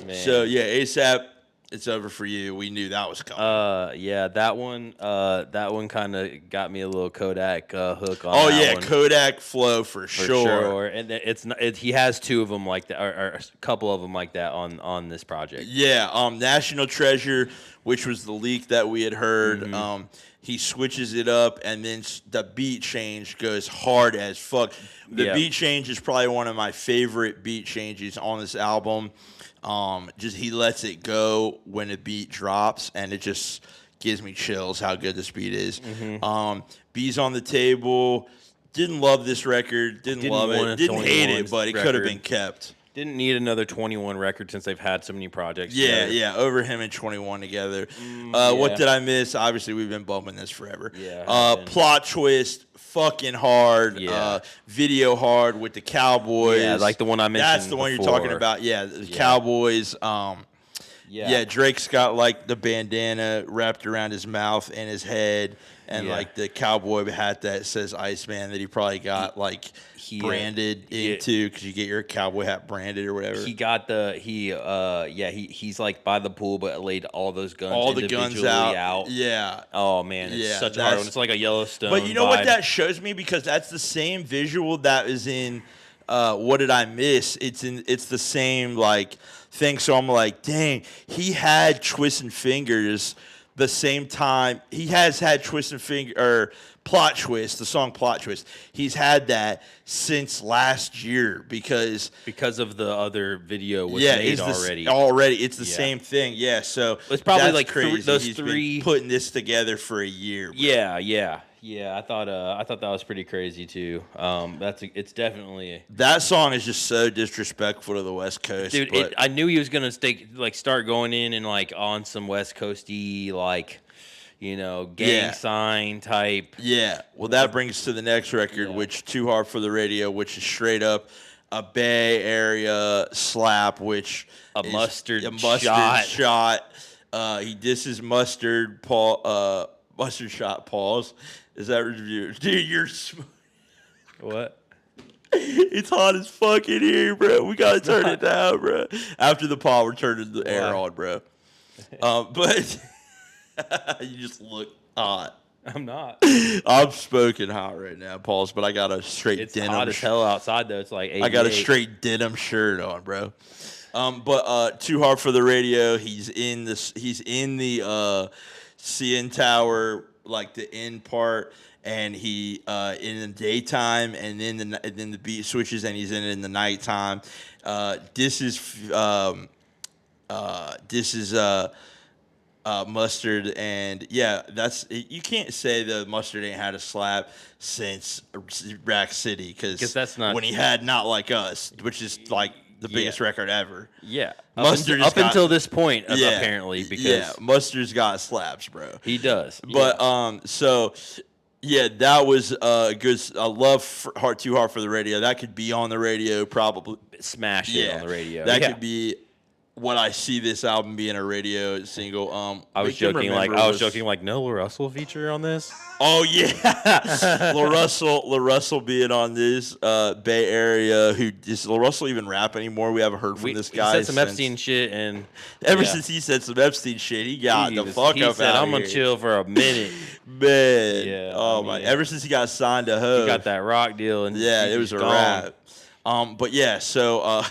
Man. So yeah, ASAP. It's over for you. We knew that was coming. That one kind of got me a little Kodak hook on. Oh that yeah, one. Kodak flow for sure. And it's not, he has two of them like that, or a couple of them like that on this project. Yeah, National Treasure, which was the leak that we had heard. Mm-hmm. He switches it up, and then the beat change goes hard as fuck. The beat change is probably one of my favorite beat changes on this album. Just he lets it go when a beat drops, and it just gives me chills how good this beat is. Bees on the Table. Didn't love this record. Didn't love it. Didn't hate it, but it could have been kept. Didn't need another 21 record since they've had so many projects. Yeah, over him and 21 together. What did I miss? Obviously, we've been bumping this forever. Plot twist, fucking hard. Video hard with the Cowboys. Yeah, like the one I mentioned. That's the one you're talking about. Yeah, the Cowboys. Drake's got like the bandana wrapped around his mouth and his head, and like the cowboy hat that says Iceman that he probably got branded into, because you get your cowboy hat branded or whatever. He got he's like by the pool, but laid all those guns individually out. Yeah. Oh man, it's such a hard one. It's like a Yellowstone. But you know what that shows me, because that's the same visual that is in What Did I Miss? It's the same like thing. So I'm like, dang, he had Twisting Fingers the same time. He has had Twisting Finger or Plot Twist, the song Plot Twist. He's had that since last year because of the other video was made already. It's the same thing. Yeah, so it's probably like crazy. Those three been putting this together for a year. Bro. Yeah. I thought that was pretty crazy too. It's definitely that song is just so disrespectful to the West Coast, dude. I knew he was gonna start going in and like on some West Coasty gang sign type. Yeah. Well, that brings to the next record, which Too Hard for the Radio, which is straight up a Bay Area slap, which A is mustard a mustard shot. shot. He disses mustard mustard shot. Pause. Is that review, dude? What? It's hot as fuck in here, bro. We gotta turn it down, bro. After the pod, we're turning the air Why? on, bro. But you just look hot. I'm not. I'm smoking hot right now, Pauls, but I got a straight It's denim. hot as hell outside though. It's like 88. I got a straight denim shirt on, bro. But Too Hard for the Radio. He's in this. He's in the CN Tower, like the end part, and he in the daytime, and then the beat switches, and he's in it in the nighttime. This is Mustard, and yeah, you can't say the Mustard ain't had a slap since Rack City, because that's not when he had Not Like Us, which is like the biggest record ever. Yeah, Mustard up until this point, apparently, because Mustard's got slaps, bro. he does. But so yeah, that was good. I love Too Hard for the Radio. That could be on the radio, probably. Smash it on the radio. That could be what I see this album being a radio single. I was joking like no Russell feature on this. Oh yeah, La Russell being on this Bay Area. Who does La Russell even rap anymore? We haven't heard from this guy. He said some Epstein shit, and since he said some Epstein shit, he got the fuck he up said, out I'm here. gonna chill for a minute. Man, Yeah, oh my! Ever since he got signed to Ho, he got that rock deal, and it was a wrap. But yeah, so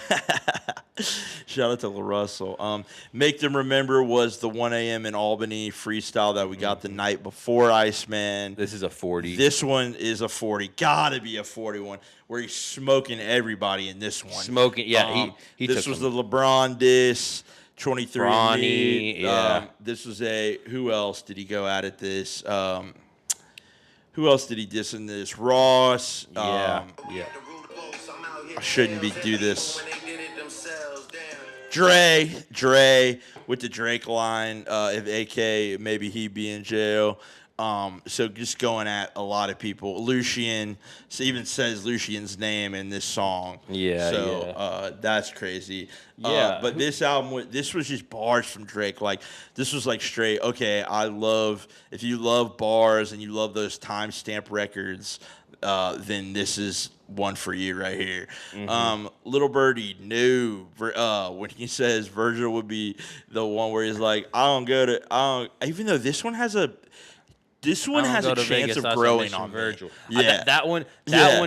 shout out to La Russell. Make Them Remember was the 1 a.m. in Albany freestyle that we got the night before Iceman. This is a 40. This one is a 40. Gotta be a 41, where he's smoking everybody in this one. Smoking, yeah. He this took was the LeBron diss. 23 Bronny, yeah. This was who else did he go at this? Who else did he diss in this? Ross. Yeah. I shouldn't do this. Dre with the Drake line. If AK, maybe he'd be in jail. So just going at a lot of people. Lucian even says Lucian's name in this song. Yeah. So that's crazy. Yeah. But this album, this was just bars from Drake. Like, this was like straight, okay, if you love bars and you love those timestamp records, then this is one for you right here. Mm-hmm. Little Birdie knew when he says Virgil would be the one where he's like, even though this one has a chance Vegas, of growing on Virgil. Me. Yeah, that one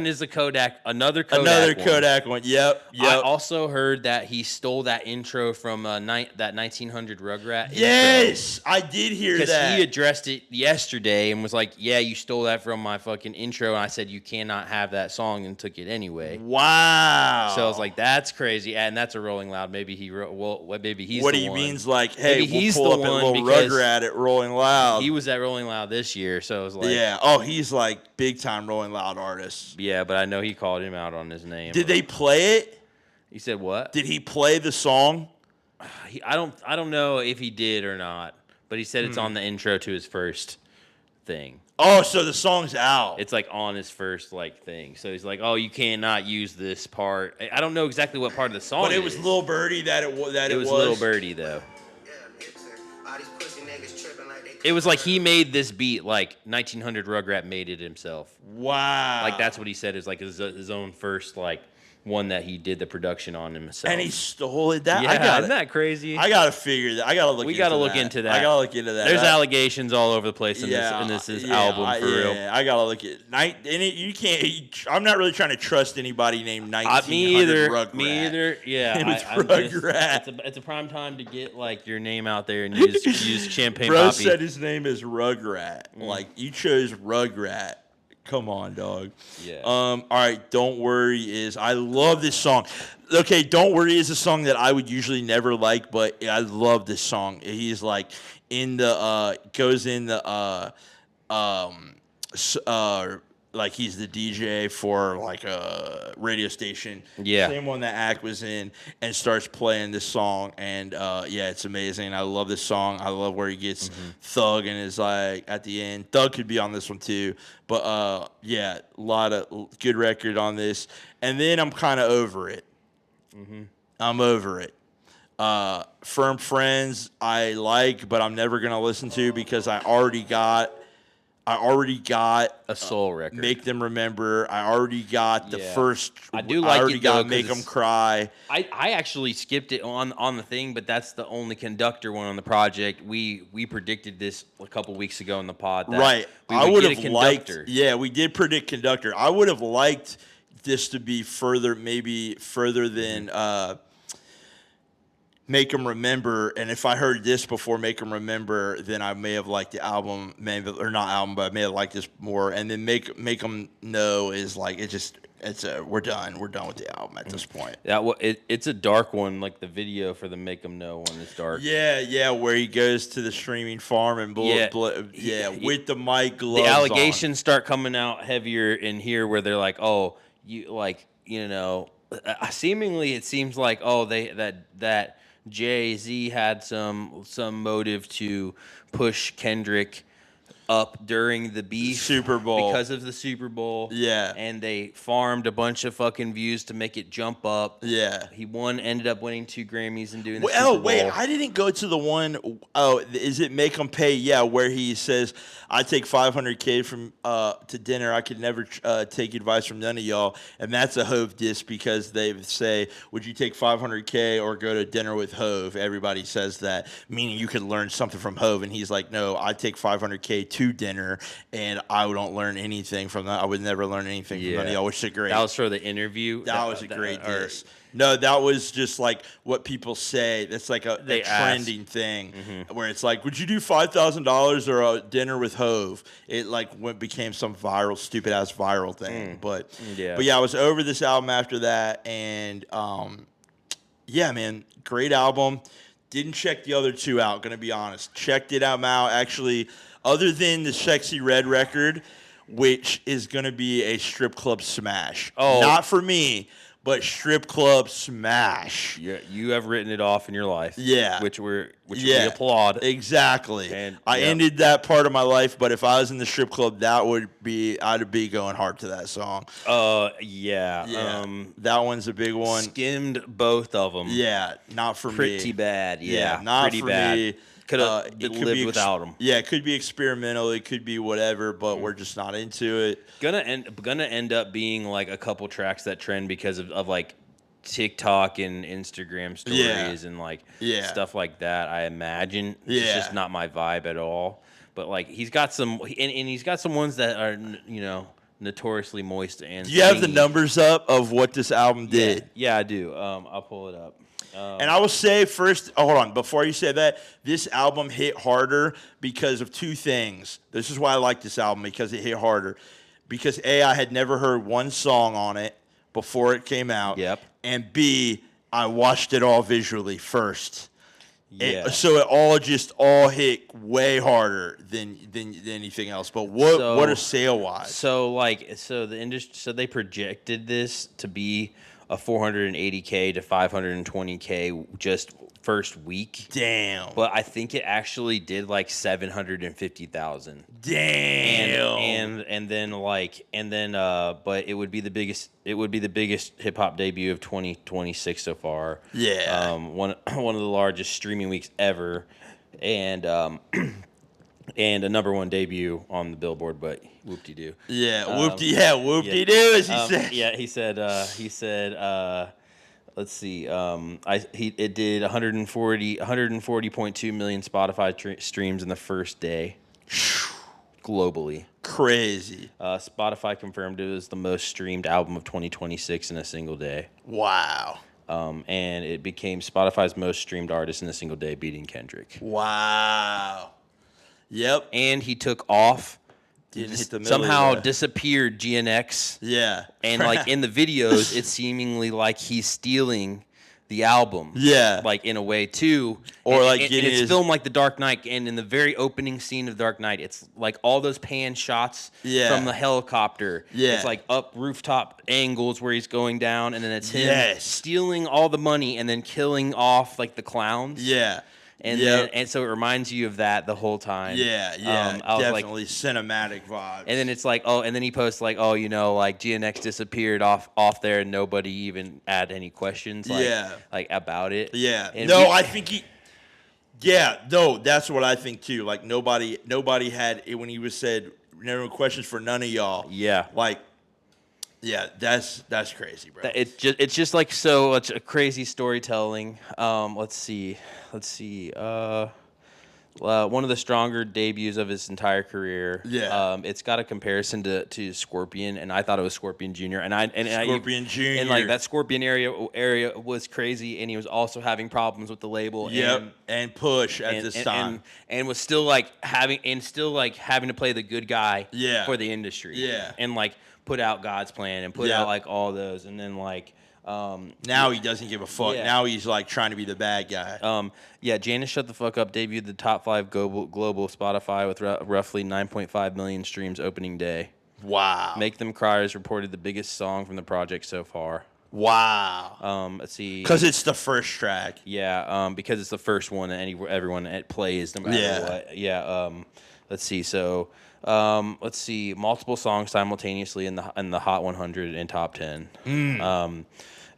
is a Kodak, another Kodak one. Yep. I also heard that he stole that intro from that 1900 Rugrat. Yes, intro. I did hear that. Because he addressed it yesterday and was like, "Yeah, you stole that from my fucking intro," and I said, "You cannot have that song," and took it anyway. Wow. So I was like, "That's crazy," and that's a Rolling Loud. Maybe he wrote. Well, maybe he's. What the he one. means, like, hey, maybe he's we'll pull the up one a little Rugrat at Rolling Loud. He was at Rolling Loud this year, so I was like, yeah. Oh, he's like big time Rolling Loud artist. Yeah, but I know he called him out on his name. Did they play it? He said what? Did he play the song? I don't know if he did or not, but he said it's on the intro to his first thing. Oh, so the song's out. It's like on his first thing. So he's like, "Oh, you cannot use this part." I don't know exactly what part of the song. But it was Lil Birdie it was. It was Lil Birdie though. It was like he made this beat like 1900 Rugrat made it himself. Wow. Like that's what he said is like his own first one that he did the production on himself. And he stole it. Isn't that crazy? I gotta figure that. I gotta look. We gotta look into that. I gotta look into that. There's allegations all over the place in this album for real. I gotta look at you can't. I'm not really trying to trust anybody named 1900 Rugrat. Me either. Yeah, Rugrat. It's a prime time to get your name out there and use Champagne Bro Poppy. said his name is Rugrat. Like you chose Rugrat. Come on, dog. Yeah. All right. Don't Worry I love this song. Okay, Don't Worry is a song that I would usually never like, but I love this song. He's like like he's the DJ for like a radio station. Yeah. Same one that Ack was in, and starts playing this song. And yeah, it's amazing. I love this song. I love where he gets Thug and is like at the end. Thug could be on this one too. But yeah, a lot of good record on this. And then I'm kind of over it. I'm over it. Firm Friends I like, but I'm never gonna listen to because I already got A soul record. Make Them Remember. I already got the Yeah. first. I do like I already it, though, got 'cause Make Them it's- Cry. I actually skipped it on the thing, but that's the only conductor one on the project. We predicted this a couple weeks ago in the pod. That Right. we I would get a have liked. conductor. Yeah, we did predict conductor. I would have liked this to be maybe further than Make Them Remember. And if I heard this before Make Them Remember, then I may have liked the album, maybe, or not album, but I may have liked this more. And then Make Them Know is like we're done with the album at this point. It's a dark one. Like the video for the Make 'Em Know one is dark. Yeah, where he goes to the streaming farm and with the mic gloves The on. allegations start coming out heavier in here, where they're like, oh, seemingly it seems like that Jay-Z had some motive to push Kendrick up during the beef Super Bowl. because of the Super Bowl. Yeah. And they farmed a bunch of fucking views to make it jump up. Yeah. He ended up winning 2 Grammys and doing the Oh, Super wait, Bowl. I didn't go to the one. Oh, is it Make 'Em Pay? Yeah, where he says, I take $500K from to dinner. I could never take advice from none of y'all. And that's a Hove diss because they say, would you take $500K or go to dinner with Hove? Everybody says that, meaning you could learn something from Hove. And he's like, no, I take $500K to dinner, and I don't learn anything from that. I would never learn anything from none of y'all, which is great. That was for the interview. That was a great diss. No, that was just like what people say. That's like a trending thing where it's like, would you do $5,000 or a dinner with Hove? It like became some stupid ass viral thing. But yeah, I was over this album after that, and yeah, man, great album. Didn't check the other 2 out. Gonna be honest, checked it out actually. Other than the Sexy Red record, which is gonna be a strip club smash. Oh, not for me. But strip club smash. Yeah, you have written it off in your life. Yeah. Which we applaud. Exactly. And I ended that part of my life, but if I was in the strip club, I'd be going hard to that song. Yeah. That one's a big one. Skimmed both of them. Yeah, not for me. Pretty bad. Yeah, not pretty for bad. me. Could have lived without them. Yeah, it could be experimental. It could be whatever, but we're just not into it. Gonna end up being like a couple tracks that trend because of like TikTok and Instagram stories and like stuff like that. I imagine it's just not my vibe at all. But like he's got some, and he's got some ones that are notoriously moist and. Do you have the numbers up of what this album did? Yeah, I do. I'll pull it up. And I will say first, hold on, before you say that, this album hit harder because of 2 things. This is why I like this album, because it hit harder. Because A, I had never heard one song on it before it came out. Yep. And B, I watched it all visually first. Yeah. So it all hit way harder than anything else. But what a sale wise. So the industry, so they projected this to be a $480K to $520K just first week. Damn. But I think it actually did like 750,000. Damn. And then but it would be the biggest hip hop debut of 2026 so far. Yeah. One of the largest streaming weeks ever, and and a #1 debut on the Billboard, but whoop-de-doo. Yeah, whoop-de-doo, as he said. Yeah, he said, let's see, it did 140.2 million Spotify streams in the first day, globally. Crazy. Spotify confirmed it was the most streamed album of 2026 in a single day. Wow. And it became Spotify's most streamed artist in a single day, beating Kendrick. Wow. Yep. And he took off. Didn't hit the middle. Somehow disappeared GNX. Yeah. And like in the videos, it's seemingly like he's stealing the album. Yeah. Like in a way too. Or like and getting it's his filmed like The Dark Knight, and in the very opening scene of Dark Knight, it's like all those pan shots from the helicopter. Yeah. It's like up rooftop angles where he's going down, and then it's him stealing all the money and then killing off like the clowns. Yeah. And then, and so it reminds you of that the whole time. Yeah, definitely cinematic vibes. And then it's like, oh, and then he posts like, oh, you know, like GNX disappeared off there, and nobody even had any questions, like about it. Yeah, and I think he. Yeah, no, that's what I think too. Like nobody had it when he was said, no questions for none of y'all. Yeah, like. Yeah, that's crazy, bro. It's just like so much crazy storytelling. Let's see. One of the stronger debuts of his entire career. Yeah. It's got a comparison to Scorpion, and I thought it was Scorpion Jr. Scorpion Jr. And like that Scorpion area was crazy, and he was also having problems with the label. Yep. And Push at this time, and was still like having to play the good guy. Yeah. For the industry. Yeah. And like put out God's Plan and put out like all those, and then like. Now he doesn't give a fuck. Yeah. Now he's like trying to be the bad guy. Janice Shut the Fuck Up debuted the top 5 global Spotify with roughly 9.5 million streams opening day. Wow. Make Them Cry is reported the biggest song from the project so far. Wow. Let's see. Because it's the first track. Yeah. Because it's the first one that everyone plays no matter what. Yeah. Let's see. So. Let's see. Multiple songs simultaneously in the Hot 100 and Top 10.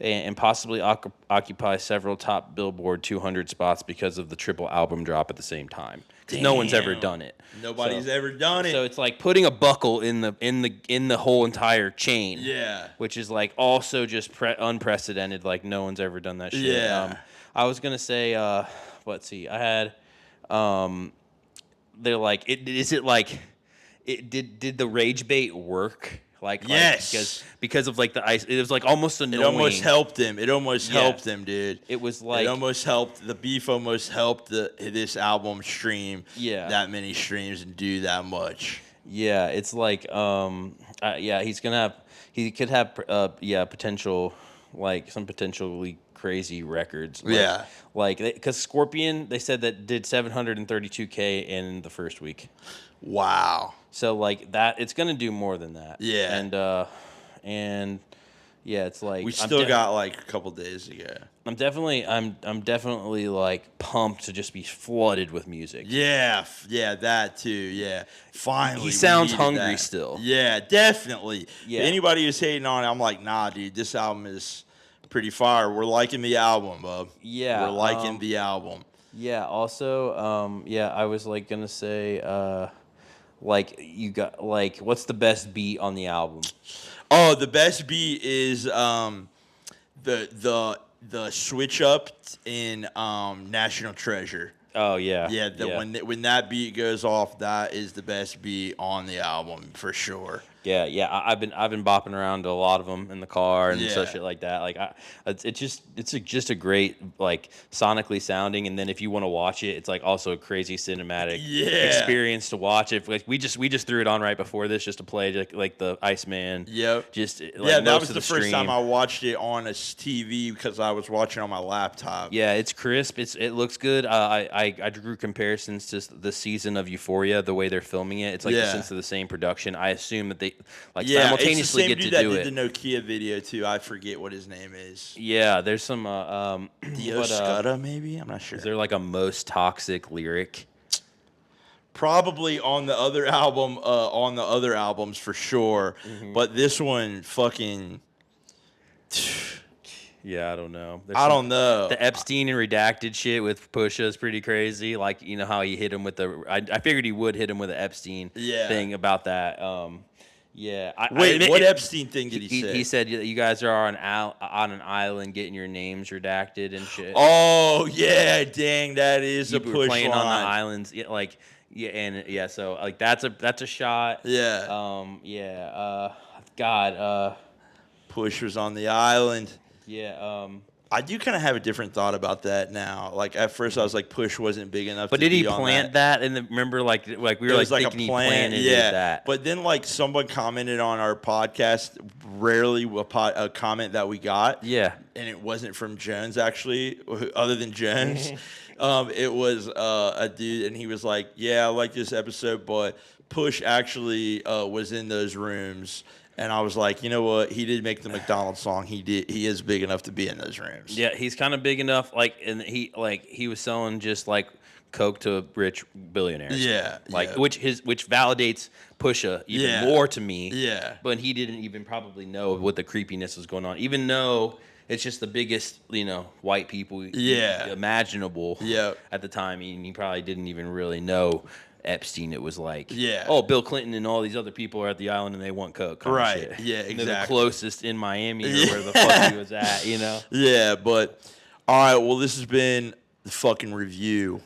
And possibly occupy several top Billboard 200 spots because of the triple album drop at the same time. Because no one's ever done it. Nobody's ever done it. So it's like putting a buckle in the whole entire chain. Yeah. Which is like also just unprecedented. Like no one's ever done that shit. Yeah. I was gonna say. Let's see. I had. They're like. Is it like? Did the rage bait work? Yes, because of like the ice, it was like almost annoying. It almost helped him. It almost helped him, dude. It was like it almost helped. The beef almost helped this album stream. That many streams and do that much. Yeah, it's like he's gonna have potential like some potentially crazy records. Because Scorpion, they said that did 732K in the first week. Wow. So like that, it's gonna do more than that. Yeah. And yeah, it's like we still got like a couple days to go. I'm definitely like pumped to just be flooded with music. Yeah, that too. Yeah, finally. He sounds hungry still. Yeah, definitely. Yeah. Anybody who's hating on it, I'm like, nah, dude, this album is pretty fire. We're liking the album, bub. Yeah, we're liking the album. Yeah. Also, I was like gonna say, like you got like, what's the best beat on the album? Oh, the best beat is the switch up in National Treasure. Oh yeah. Yeah, when that beat goes off, that is the best beat on the album for sure. Yeah. I've been bopping around to a lot of them in the car and such shit like that. Like, it's just a great like sonically sounding, and then if you want to watch it, it's like also a crazy cinematic experience to watch it. Like we just threw it on right before this just to play like the Iceman. Yep. Just like, that was the first time I watched it on a TV because I was watching on my laptop. Yeah, it's crisp. It looks good. I drew comparisons to the season of Euphoria, the way they're filming it. It's like since the same production. I assume that they simultaneously get to do it. It's the same dude that did the Nokia video too. I forget what his name is. Yeah, there's some Scudda maybe. I'm not sure. Is there like a most toxic lyric? Probably on the other album, on the other albums for sure. Mm-hmm. But this one, fucking. Yeah, I don't know. I don't know. The Epstein and Redacted shit with Pusha is pretty crazy. Like, you know how he hit him with the. I figured he would hit him with the Epstein thing about that. What Epstein thing did he say? He said you guys are on an island getting your names redacted and shit. Oh yeah, dang, that is you a push playing line. On the islands, so like that's a shot. Yeah. Push was on the island. Yeah. I do kind of have a different thought about that now. Like at first, I was like, Push wasn't big enough. But to did he be on plant that? And remember, like we were It was like thinking a he plan, planted yeah. that. But then like someone commented on our podcast, rarely a comment that we got. Yeah. And it wasn't from Jones actually, other than Jones. It was a dude, and he was like, "Yeah, I like this episode, but Push actually was in those rooms." And I was like, you know what? He did make the McDonald's song. He did. He is big enough to be in those rooms. Yeah, he's kind of big enough. Like, and he was selling just like coke to rich billionaires. Yeah, like yeah. which validates Pusha even more to me. Yeah, but he didn't even probably know what the creepiness was going on, even though it's just the biggest white people imaginable. Yeah. at the time, and he probably didn't even really know Epstein. It was like, Yeah. oh, Bill Clinton and all these other people are at the island and they want coke. kind of Right. shit. Yeah, They're the exactly. closest in Miami or where the fuck he was at, Yeah, but all right. Well, this has been the fucking review.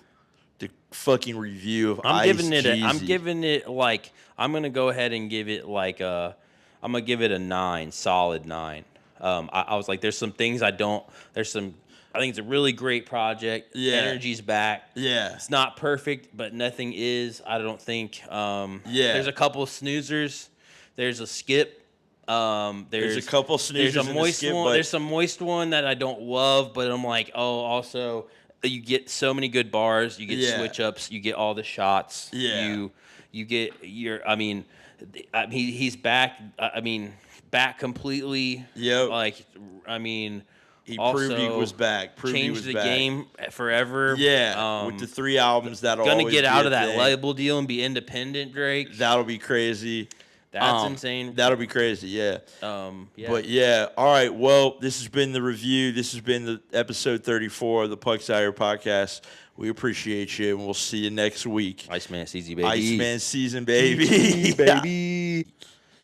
The fucking review of I'm Ice giving it. I'm Jeezy. giving it like. I'm gonna go ahead and give it like a. I'm gonna give it a 9, solid 9. I was like, there's some things I don't. There's some. I think it's a really great project. Yeah. Energy's back. Yeah. It's not perfect, but nothing is. I don't think. Yeah. There's a couple of snoozers. There's a skip. There's a couple snoozers There's a in the moist skip, one. but There's some moist one that I don't love, but I'm like, oh, also you get so many good bars. You get switch ups. You get all the shots. Yeah. You get your. I mean, he's back. I mean, back completely. Yep. Like, I mean. he also proved he was back. Proved he changed was the back. game forever. Yeah. With the 3 albums, that'll gonna always get be out a of that thing. label deal and be independent, Drake. That'll be crazy. That's insane. That'll be crazy. Yeah. Yeah. But yeah, all right. Well, this has been the review. This has been the episode 34 of the PucksOutHere podcast. We appreciate you, and we'll see you next week. Iceman season, baby. Iceman season, baby. baby.